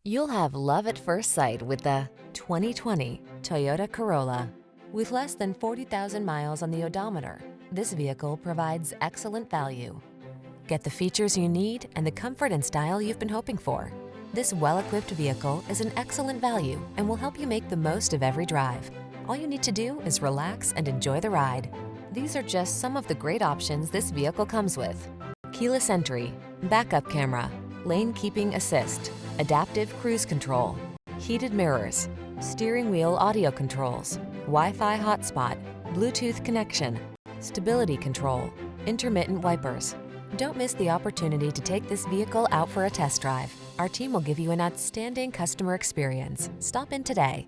You'll have love at first sight with the 2020 Toyota Corolla. With less than 40,000 miles on the odometer, this vehicle provides excellent value. Get the features you need and the comfort and style you've been hoping for. This well-equipped vehicle is an excellent value and will help you make the most of every drive. All you need to do is relax and enjoy the ride. These are just some of the great options this vehicle comes with: keyless entry, backup camera, lane keeping assist, adaptive cruise control, heated mirrors, steering wheel audio controls, Wi-Fi hotspot, Bluetooth connection, stability control, intermittent wipers. Don't miss the opportunity to take this vehicle out for a test drive. Our team will give you an outstanding customer experience. Stop in today.